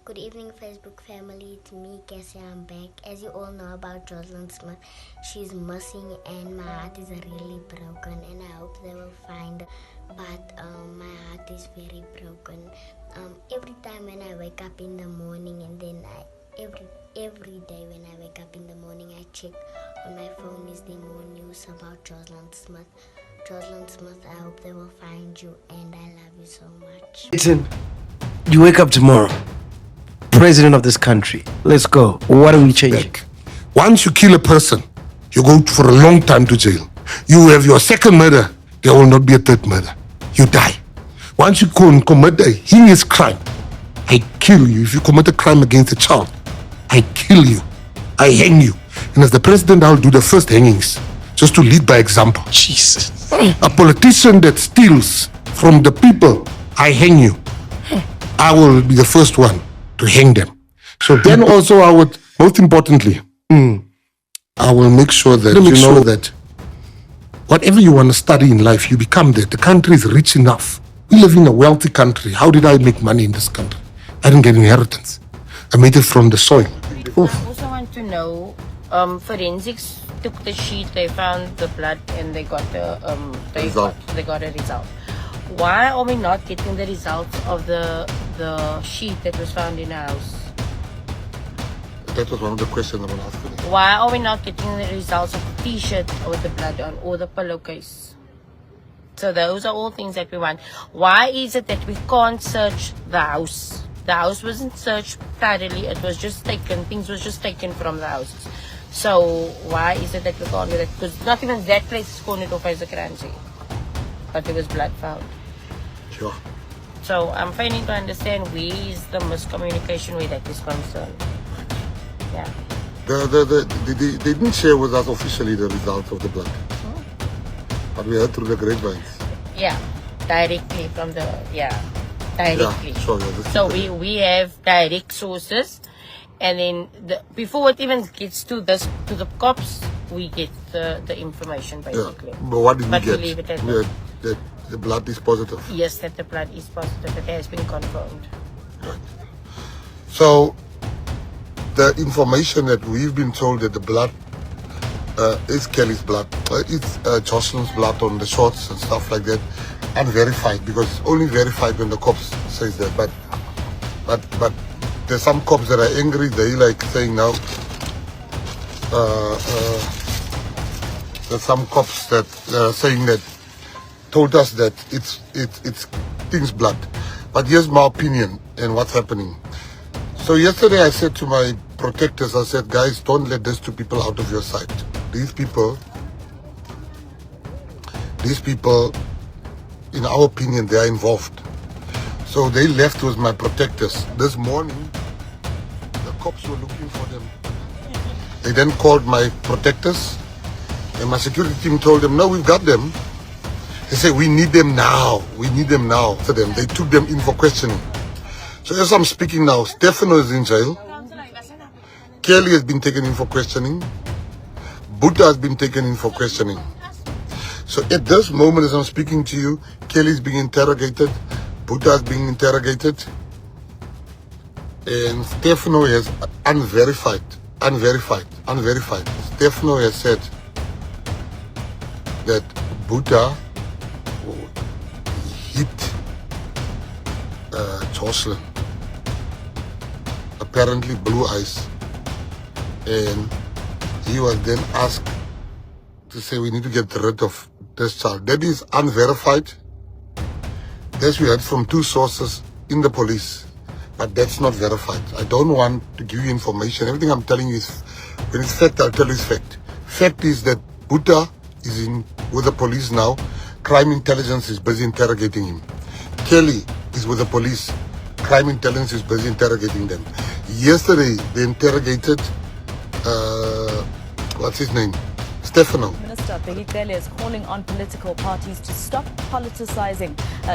Good evening, Facebook family. It's me, Cassie. I'm back. As you all know about Joslin Smith, she's missing, and my heart is really broken. And I hope they will find her. But my heart is very broken. Every time when I wake up in the morning, and then every day when I wake up in the morning, I check on my phone. Is there more news about Joslin Smith? Joslin Smith, I hope they will find you, and I love you so much. Listen, you wake up tomorrow, president of this country. Let's go. What are we changing? Once you kill a person, you go for a long time to jail. You have your second murder, there will not be a third murder. You die. Once you commit a heinous crime, I kill you. If you commit a crime against a child, I kill you. I hang you. And as the president, I'll do the first hangings, just to lead by example. Jesus. A politician that steals from the people, I hang you. I will be the first one to hang them. So then also I would, most importantly, I will make sure that you know that whatever you want to study in life, you become that. The country is rich enough. We live in a wealthy country. How did I make money in this country? I didn't get inheritance. I made it from the soil. I also want to know, forensics took the sheet, they found the blood, and they got the they got a result. Why are we not getting the results of the sheet that was found in the house? That was one of the questions I want to ask you. Why are we not getting the results of the t-shirt with the blood on, or the pillowcase? So those are all things that we want. Why is it that we can't search the house? The house wasn't searched thoroughly. It was just taken, things was just taken from the house. So why is it that we can't do that? Because not even that place is cornered off as a crime scene. But there was blood found. Sure. So I'm failing to understand where is the miscommunication where that is concerned. Yeah. They didn't share with us officially the results of the blood. But we heard through the grapevines. Yeah. Directly from the, directly. Yeah, sure, So we have direct sources, and then before it even gets to the cops, we get the information basically. Yeah. But what did we get? Leave it at that the blood is positive. Yes, that the blood is positive. That has been confirmed. Right. So the information that we've been told that the blood is Kelly's blood, it's Joslin's blood on the shorts and stuff like that, unverified, because it's only verified when the cops says that. But there's some cops that are angry. They like saying now. There's some cops that saying that told us that it's Thing's blood. But here's my opinion and what's happening. So yesterday I said to my protectors, I said, guys, don't let these two people out of your sight. These people, in our opinion, they are involved. So they left with my protectors. This morning, the cops were looking for them. They then called my protectors, and my security team told them, no, we've got them. They said, we need them now. We need them now. To them, they took them in for questioning. So as I'm speaking now, Stefano is in jail. Kelly has been taken in for questioning. Buddha has been taken in for questioning. So at this moment as I'm speaking to you, Kelly is being interrogated. Buddha is being interrogated. And Stefano has unverified. Stefano has said that Buddha hit Joslin. Apparently blue eyes. And he was then asked to say we need to get rid of this child. That is unverified. This we heard from two sources in the police, but that's not verified. I don't want to give you information. Everything I'm telling you is, when it's fact, I'll tell you it's fact. Fact is that Buddha is in with the police now. Crime intelligence is busy interrogating him. Kelly is with the police. Crime intelligence is busy interrogating them. Yesterday, they interrogated, what's his name? Stefano. Minister Behikele is calling on political parties to stop politicizing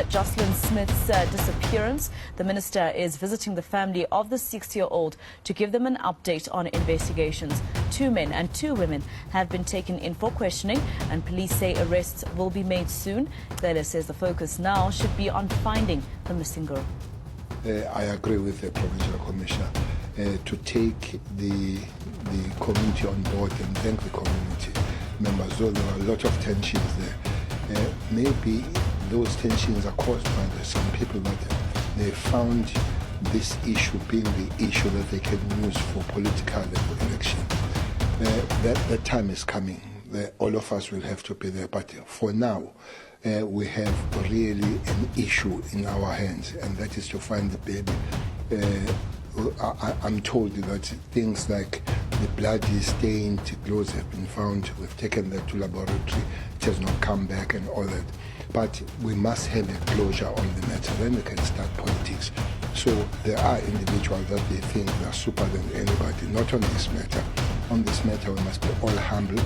Joslin Smith's disappearance. The minister is visiting the family of the 60-year-old to give them an update on investigations. 2 men and 2 women have been taken in for questioning, and police say arrests will be made soon. Behikele says the focus now should be on finding the missing girl. I agree with the Provincial Commissioner to take the community on board and thank the community members, though there were a lot of tensions there. Maybe those tensions are caused by some people that they found this issue being the issue that they can use for political election. That time is coming. All of us will have to be there. But for now, we have really an issue in our hands, and that is to find the baby. I'm told that things like the bloody stained clothes have been found. We've taken that to laboratory. It has not come back and all that. But we must have a closure on the matter. Then we can start politics. So there are individuals that they think they are super than anybody. Not on this matter. On this matter, we must be all humble.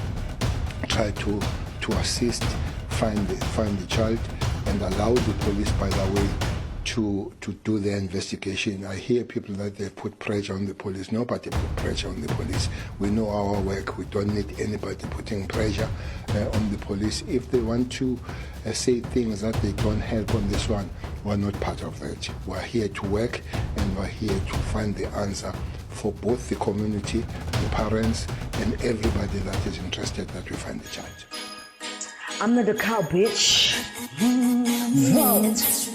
Try to assist, find the child, and allow the police, by the way, to do their investigation. I hear people that they put pressure on the police. Nobody put pressure on the police. We know our work. We don't need anybody putting pressure on the police. If they want to say things that they don't help on this one, we're not part of that. We're here to work, and we're here to find the answer for both the community, the parents, and everybody that is interested that we find the child. I'm not a cow, bitch. Vote.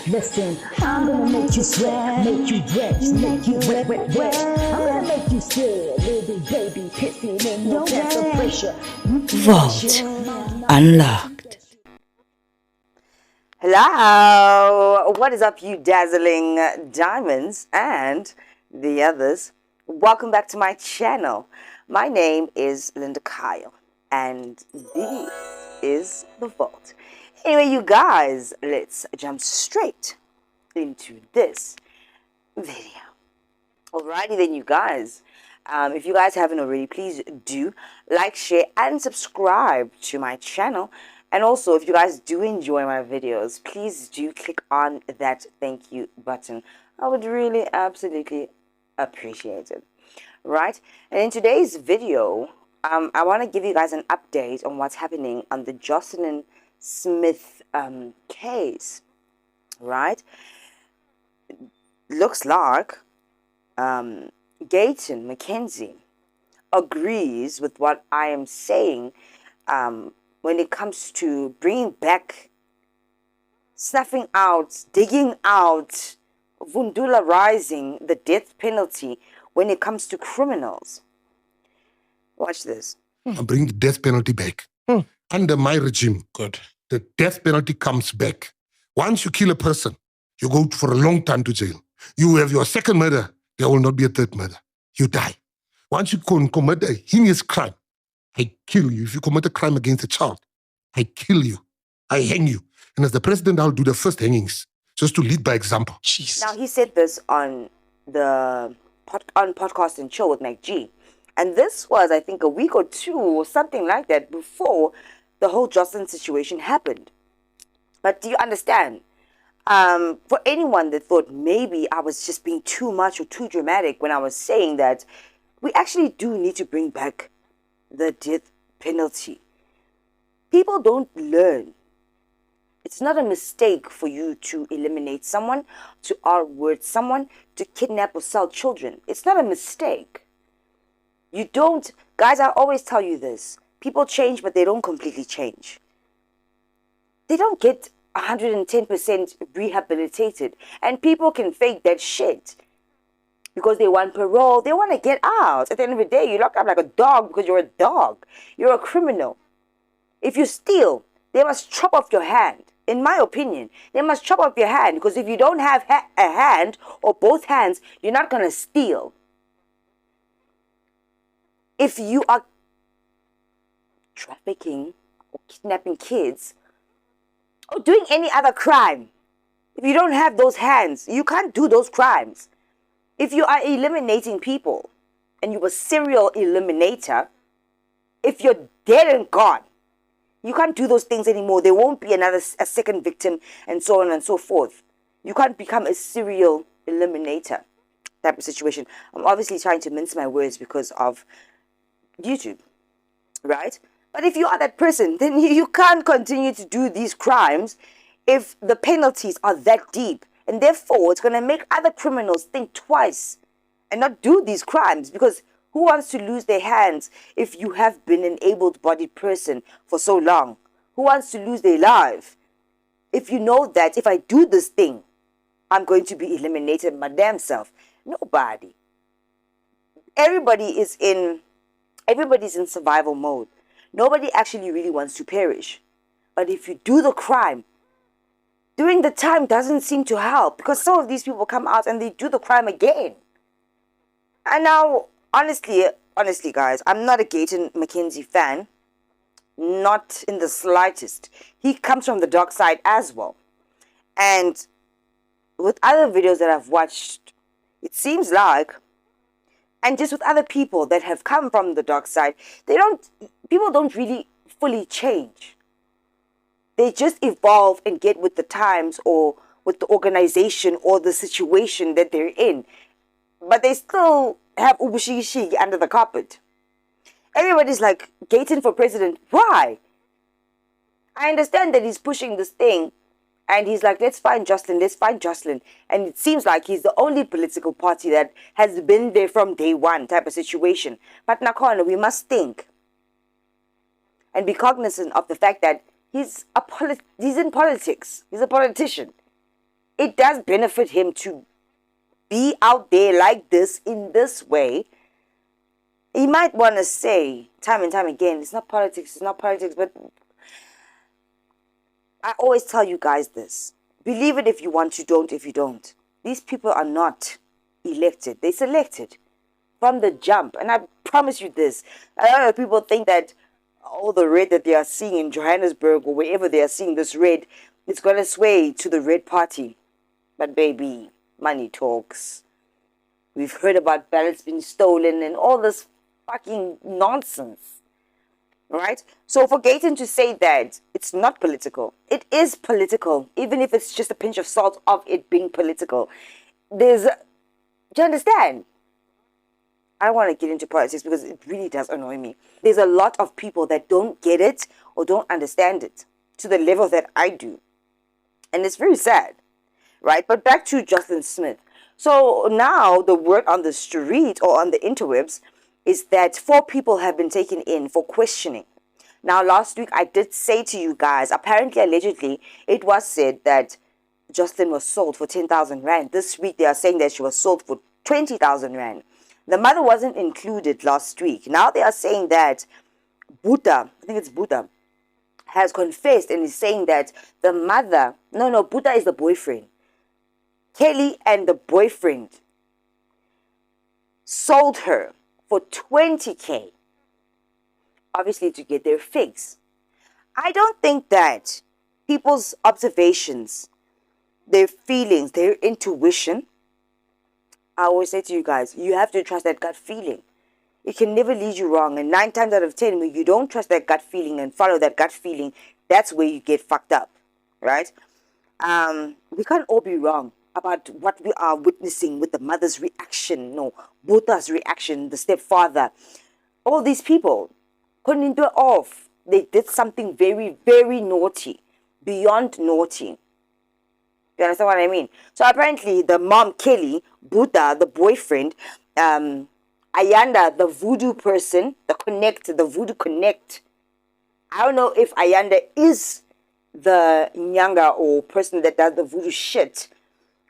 Listen, I'm gonna make you sweat, make you wet, make you wet, wet, wet. I'm gonna make you sweat, little baby, pissing in your pants of pressure. Vault unlocked. Hello, what is up, you dazzling diamonds and the others? Welcome back to my channel. My name is Linda Kyle, and this is the Vault. Anyway, you guys, let's jump straight into this video. Alrighty then, you guys. If you guys haven't already, please do like, share, and subscribe to my channel. And also, if you guys do enjoy my videos, please do click on that thank you button. I would really absolutely appreciate it. Right? And in today's video, I want to give you guys an update on what's happening on the Joslin Smith case. Right? Looks like Gayton Mackenzie agrees with what I am saying when it comes to bringing back, snuffing out, digging out, vundularizing the death penalty when it comes to criminals. Watch this. I bring the death penalty back. Under my regime, Good. the death penalty comes back. Once you kill a person, you go for a long time to jail. You have your second murder, there will not be a third murder. You die. Once you commit a heinous crime, I kill you. If you commit a crime against a child, I kill you. I hang you. And as the president, I'll do the first hangings, just to lead by example. Jeez. Now, he said this on the Podcast and Chill with MacG. And this was, I think, a week or two or something like that before the whole Joslin situation happened. But do you understand? For anyone that thought maybe I was just being too much or too dramatic when I was saying that, we actually do need to bring back the death penalty. People don't learn. It's not a mistake for you to eliminate someone, to R-word someone, to kidnap or sell children. It's not a mistake. You don't, guys, I always tell you this. People change, but they don't completely change. They don't get 110% rehabilitated. And people can fake that shit because they want parole. They want to get out. At the end of the day, you're locked up like a dog because you're a dog. You're a criminal. If you steal, they must chop off your hand. In my opinion, they must chop off your hand, because if you don't have a hand or both hands, you're not going to steal. If you are trafficking or kidnapping kids or doing any other crime, if you don't have those hands, you can't do those crimes. If you are eliminating people and you're a serial eliminator, if you're dead and gone, you can't do those things anymore. There won't be a second victim, and so on and so forth. You can't become a serial eliminator type of situation. I'm obviously trying to mince my words because of YouTube, right? But if you are that person, then you can't continue to do these crimes if the penalties are that deep And therefore, it's going to make other criminals think twice and not do these crimes, because who wants to lose their hands if you have been an able-bodied person for so long? Who wants to lose their life if you know that if I do this thing, I'm going to be eliminated my damn self? Nobody. Everybody's in survival mode. Nobody actually really wants to perish. But if you do the crime, doing the time doesn't seem to help, because some of these people come out and they do the crime again. And now, honestly guys, I'm not a Gayton McKenzie fan. Not in the slightest. He comes from the dark side as well. And with other videos that I've watched, it seems like, and just with other people that have come from the dark side, people don't really fully change. They just evolve and get with the times or with the organization or the situation that they're in. But they still have ubushigi under the carpet. Everybody's like, Gayton for president. Why? I understand that he's pushing this thing. And he's like, let's find Joslin. And it seems like he's the only political party that has been there from day one type of situation. But Nakhona, we must think and be cognizant of the fact that he's in politics. He's a politician. It does benefit him to be out there like this, in this way. He might want to say time and time again, it's not politics, but I always tell you guys this. Believe it if you want to, don't if you don't. These people are not elected. They're selected from the jump. And I promise you this. A lot of people think that all the red that they are seeing in Johannesburg or wherever they are seeing this red, it's going to sway to the red party. But baby, money talks. We've heard about ballots being stolen and all this fucking nonsense. Right? So for Gayton to say that it's not political, it is political, even if it's just a pinch of salt of it being political. Do you understand? I don't want to get into politics because it really does annoy me. There's a lot of people that don't get it or don't understand it to the level that I do. And it's very sad. Right? But back to Joslin Smith. So now the word on the street or on the interwebs is that 4 people have been taken in for questioning. Now, last week I did say to you guys, apparently, allegedly, it was said that Joslin was sold for 10,000 rand. This week they are saying that she was sold for 20,000 rand. The mother wasn't included last week. Now they are saying that Buddha, I think it's Buddha, has confessed and is saying that the mother, no, Buddha is the boyfriend. Kelly and the boyfriend sold her for 20K, obviously to get their fix. I don't think that people's observations, their feelings, their intuition, I always say to you guys, you have to trust that gut feeling. It can never lead you wrong. And 9 times out of 10, when you don't trust that gut feeling and follow that gut feeling, that's where you get fucked up, right? We can't all be wrong about what we are witnessing with the mother's reaction, Buddha's reaction, the stepfather. All these people couldn't do it off. They did something very, very naughty, beyond naughty. You understand what I mean? So apparently the mom, Kelly, Buddha, the boyfriend, Ayanda, the voodoo person, the voodoo connect. I don't know if Ayanda is the nyanga or person that does the voodoo shit,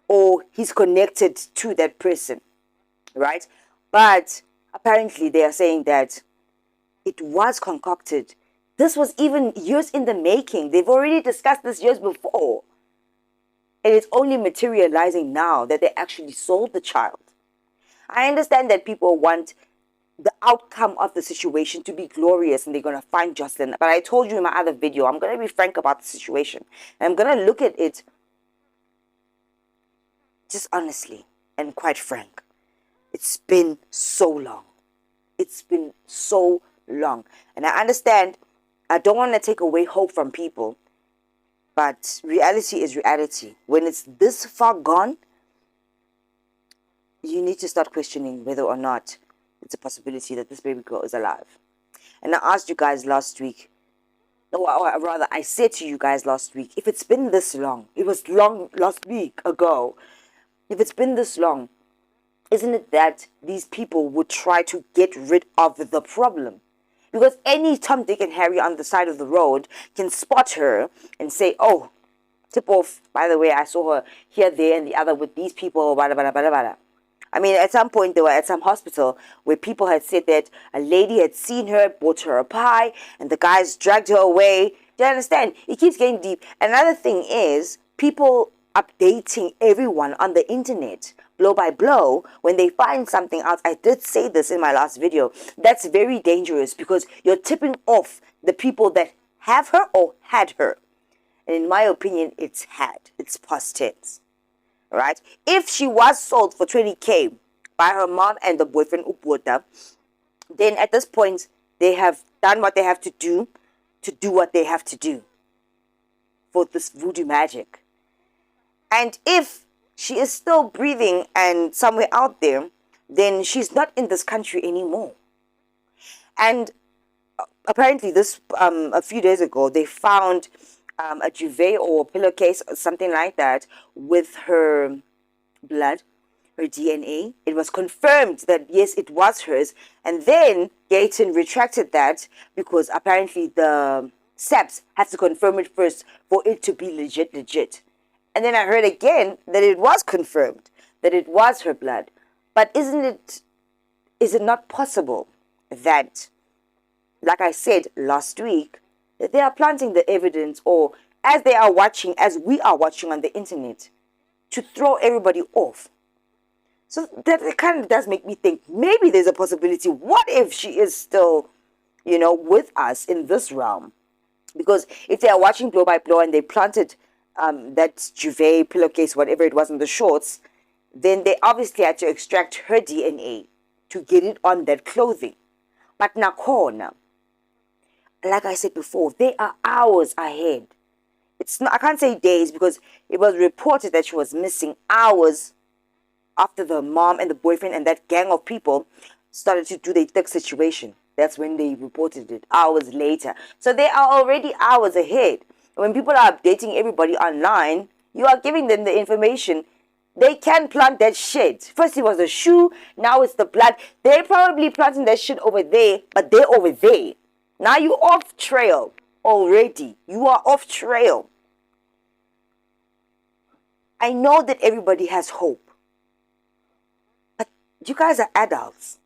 or he's connected to that person, right? But apparently they are saying that it was concocted. This was even years in the making. They've already discussed this years before. And it's only materializing now that they actually sold the child. I understand that people want the outcome of the situation to be glorious and they're going to find Joslin. But I told you in my other video, I'm going to be frank about the situation. And I'm going to look at it just honestly and quite frank. It's been so long. It's been so long. And I understand, I don't want to take away hope from people. But reality is reality. When it's this far gone, you need to start questioning whether or not it's a possibility that this baby girl is alive. And I asked you guys last week, or rather, I said to you guys last week, if it's been this long, it was long last week ago, if it's been this long, isn't it that these people would try to get rid of the problem? Because any Tom, Dick, and Harry on the side of the road can spot her and say, oh, tip off, by the way, I saw her here, there, and the other with these people, blah, blah, blah, blah, blah. I mean, at some point, they were at some hospital where people had said that a lady had seen her, bought her a pie, and the guys dragged her away. Do you understand? It keeps getting deep. Another thing is people updating everyone on the internet blow by blow when they find something out. I did say this in my last video. That's very dangerous because you're tipping off the people that have her or had her. And in my opinion, it's had. It's past tense. Right? If she was sold for 20K by her mom and the boyfriend Upwota, then at this point they have done what they have to do what they have to do for this voodoo magic. And if she is still breathing and somewhere out there, then she's not in this country anymore. And apparently this a few days ago they found a duvet or a pillowcase or something like that with her blood, her DNA. It was confirmed that yes, it was hers, and then Gayton retracted that because apparently the SAPS had to confirm it first for it to be legit. And then I heard again that it was confirmed that it was her blood. But is it not possible that, like I said last week, that they are planting the evidence, or as we are watching on the internet, to throw everybody off? So that it kind of does make me think maybe there's a possibility. What if she is still, with us in this realm? Because if they are watching blow by blow and they planted that duvet, pillowcase, whatever it was in the shorts, then they obviously had to extract her DNA to get it on that clothing. But Nakhona, like I said before, they are hours ahead. It's not, I can't say days because it was reported that she was missing hours after the mom and the boyfriend and that gang of people started to do their thick situation. That's when they reported it, hours later. So they are already hours ahead. When people are updating everybody online, you are giving them the information. They can plant that shit. First it was the shoe, now it's the blood. They're probably planting that shit over there, but they're over there. Now you're off trail already. You are off trail. I know that everybody has hope. But you guys are adults.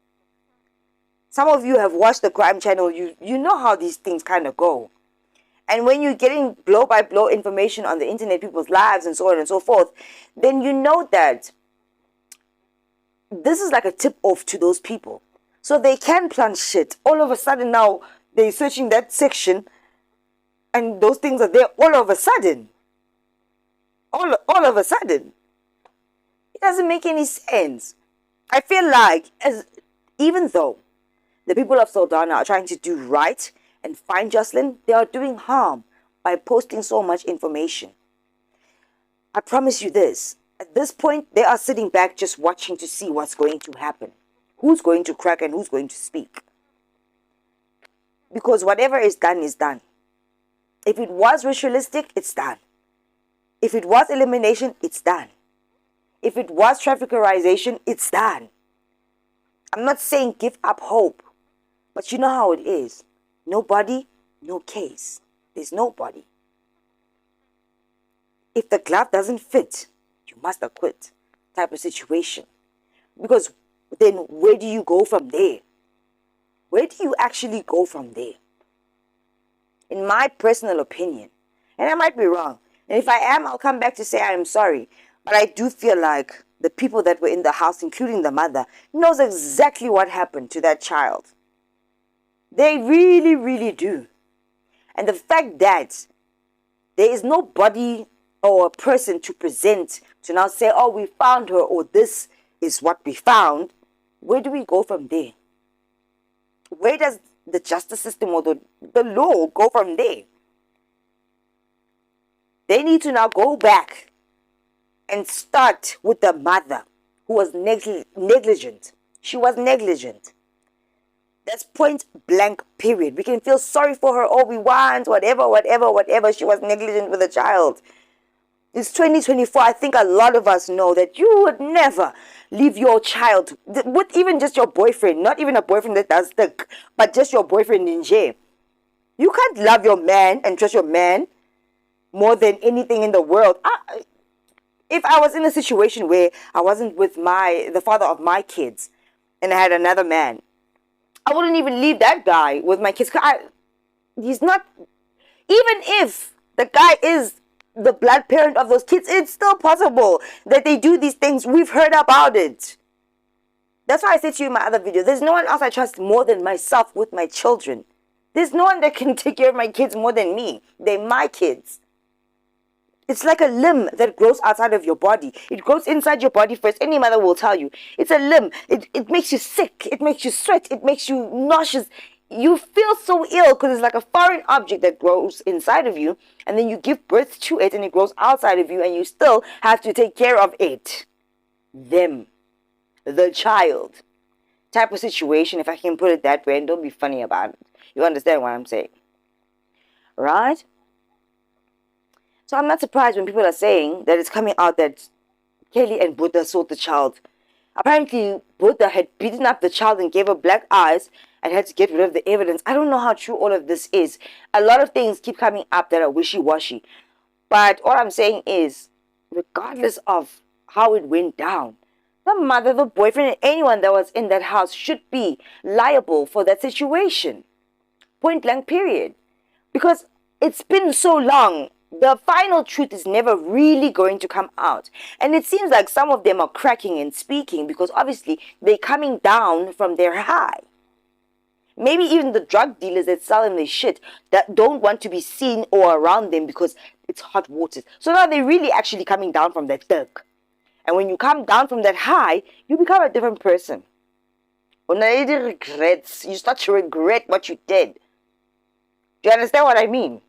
Some of you have watched the crime channel. You know how these things kind of go. And when you're getting blow by blow information on the internet, people's lives and so on and so forth, then you know that this is like a tip off to those people. So they can plant shit. All of a sudden now they're searching that section and those things are there all of a sudden. All of a sudden. It doesn't make any sense. I feel like even though the people of Saldanha are trying to do right and find Joslin, they are doing harm by posting so much information. I promise you this. At this point, they are sitting back just watching to see what's going to happen. Who's going to crack and who's going to speak. Because whatever is done is done. If it was ritualistic, it's done. If it was elimination, it's done. If it was traffickerization, it's done. I'm not saying give up hope. But you know how it is. Nobody, no case. There's nobody. If the glove doesn't fit, you must acquit type of situation. Because then where do you go from there? Where do you actually go from there? In my personal opinion, and I might be wrong, and if I am, I'll come back to say I am sorry. But I do feel like the people that were in the house, including the mother, knows exactly what happened to that child. They really, really do. And the fact that there is nobody or a person to present to now say, oh, we found her, or this is what we found, where do we go from there? Where does the justice system or the law go from there? They need to now go back and start with the mother who was negligent. She was negligent. That's point blank, period. We can feel sorry for her all we want, whatever. She was negligent with a child. It's 2024. I think a lot of us know that you would never leave your child with even just your boyfriend, not even a boyfriend that does thick, but just your boyfriend in jail. You can't love your man and trust your man more than anything in the world. If I was in a situation where I wasn't with the father of my kids and I had another man, I wouldn't even leave that guy with my kids. He's not, even if the guy is the blood parent of those kids, it's still possible that they do these things. We've heard about it. That's why I said to you in my other video, there's no one else I trust more than myself with my children. There's no one that can take care of my kids more than me. They're my kids. It's like a limb that grows outside of your body. It grows inside your body first. Any mother will tell you. It's a limb. It makes you sick. It makes you sweat. It makes you nauseous. You feel so ill because it's like a foreign object that grows inside of you. And then you give birth to it and it grows outside of you. And you still have to take care of it. Them. The child. Type of situation, if I can put it that way. And don't be funny about it. You understand what I'm saying? Right? So I'm not surprised when people are saying that it's coming out that Kelly and Buddha sold the child. Apparently, Buddha had beaten up the child and gave her black eyes and had to get rid of the evidence. I don't know how true all of this is. A lot of things keep coming up that are wishy-washy. But all I'm saying is, regardless of how it went down, the mother, the boyfriend, and anyone that was in that house should be liable for that situation. Point blank, period. Because it's been so long. The final truth is never really going to come out. And it seems like some of them are cracking and speaking because obviously they're coming down from their high. Maybe even the drug dealers that sell them their shit that don't want to be seen or around them because it's hot waters. So now they're really actually coming down from that third. And when you come down from that high, you become a different person. Regrets. You start to regret what you did. Do you understand what I mean?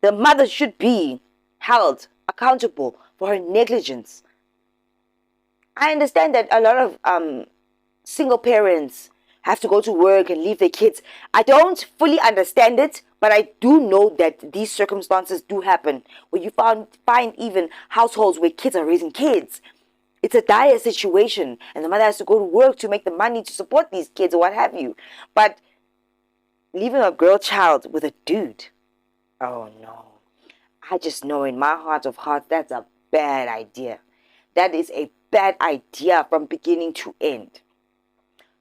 The mother should be held accountable for her negligence. I understand that a lot of single parents have to go to work and leave their kids. I don't fully understand it, but I do know that these circumstances do happen where you find even households where kids are raising kids. It's a dire situation and the mother has to go to work to make the money to support these kids or what have you. But leaving a girl child with a dude, oh no. I just know in my heart of hearts that's a bad idea. That is a bad idea from beginning to end.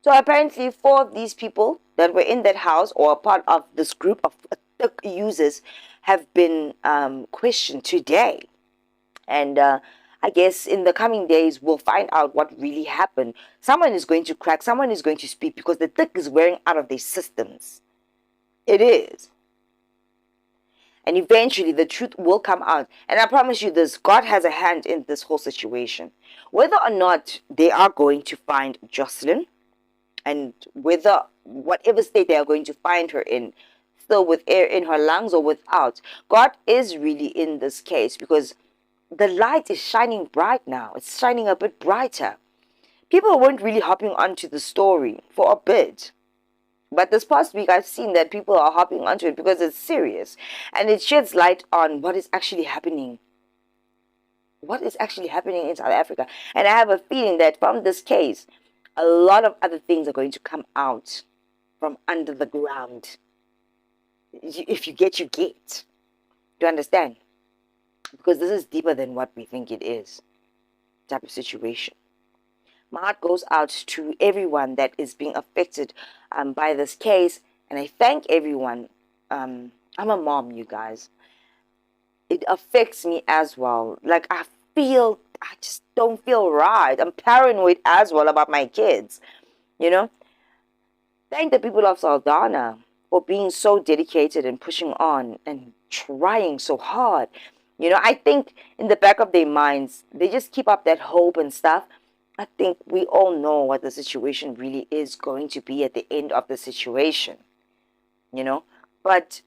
So apparently 4 of these people that were in that house or a part of this group of users have been questioned today. And I guess in the coming days we'll find out what really happened. Someone is going to crack, someone is going to speak because the thick is wearing out of their systems. It is. And eventually the truth will come out. And I promise you this, God has a hand in this whole situation. Whether or not they are going to find Joslin, and whether whatever state they are going to find her in, still with air in her lungs or without, God is really in this case because the light is shining bright now. It's shining a bit brighter. People weren't really hopping onto the story for a bit. But this past week, I've seen that people are hopping onto it because it's serious. And it sheds light on what is actually happening. What is actually happening in South Africa. And I have a feeling that from this case, a lot of other things are going to come out from under the ground. If you get, you get. Do you understand? Because this is deeper than what we think it is. Type of situation. My heart goes out to everyone that is being affected by this case. And I thank everyone. I'm a mom, you guys. It affects me as well. Like I just don't feel right. I'm paranoid as well about my kids. You know? Thank the people of Saldanha for being so dedicated and pushing on and trying so hard. You know, I think in the back of their minds, they just keep up that hope and stuff. I think we all know what the situation really is going to be at the end of the situation, you know. But,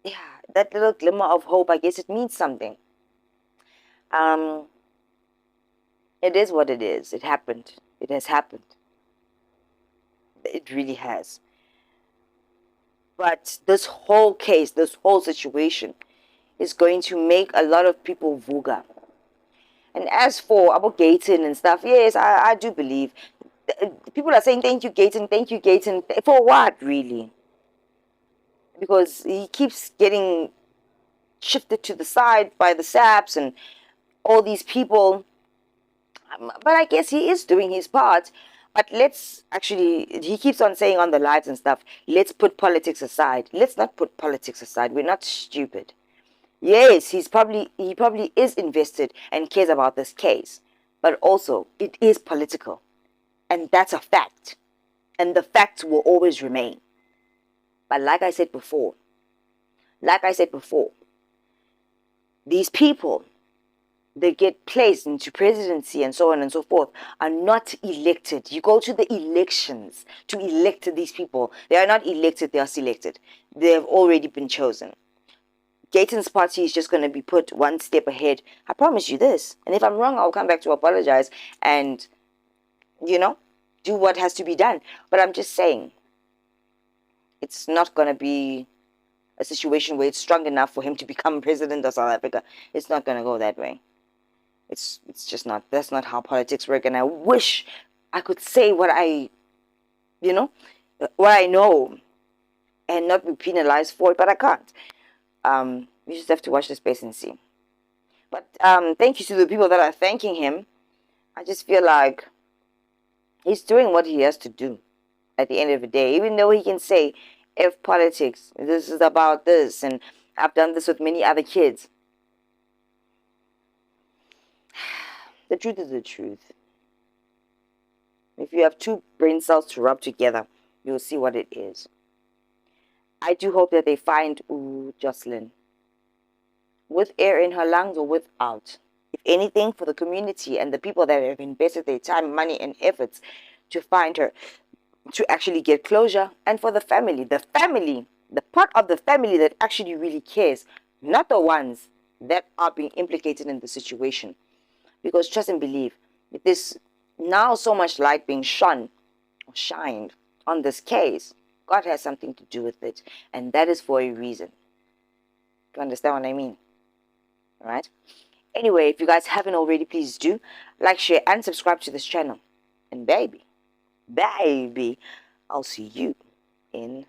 yeah, that little glimmer of hope, I guess it means something. It is what it is. It happened. It has happened. It really has. But this whole case, this whole situation is going to make a lot of people vulgar. And as for about Gaten and stuff, yes, I do believe. People are saying thank you, Gaten, thank you, Gaten. For what, really? Because he keeps getting shifted to the side by the SAPs and all these people. But I guess he is doing his part. But let's actually, he keeps on saying on the lives and stuff, let's put politics aside. Let's not put politics aside. We're not stupid. Yes, he probably is invested and cares about this case. But also, it is political. And that's a fact. And the facts will always remain. But like I said before, these people that get placed into presidency and so on and so forth are not elected. You go to the elections to elect these people. They are not elected, they are selected. They have already been chosen. Gaten's party is just going to be put one step ahead. I promise you this. And if I'm wrong, I'll come back to apologize and, do what has to be done. But I'm just saying, it's not going to be a situation where it's strong enough for him to become president of South Africa. It's not going to go that way. It's just not. That's not how politics work. And I wish I could say what I know and not be penalized for it, but I can't. You just have to watch the space and see. But thank you to the people that are thanking him. I just feel like he's doing what he has to do at the end of the day. Even though he can say, F politics, this is about this, and I've done this with many other kids. The truth is the truth. If you have two brain cells to rub together, you'll see what it is. I do hope that they find Joslin with air in her lungs or without. If anything, for the community and the people that have invested their time, money, and efforts to find her, to actually get closure, and for the family, the part of the family that actually really cares, not the ones that are being implicated in the situation. Because trust and believe, with this now so much light being shined on this case, God has something to do with it, and that is for a reason. You understand what I mean? All right? Anyway, if you guys haven't already, please do like, share, and subscribe to this channel. And baby, I'll see you in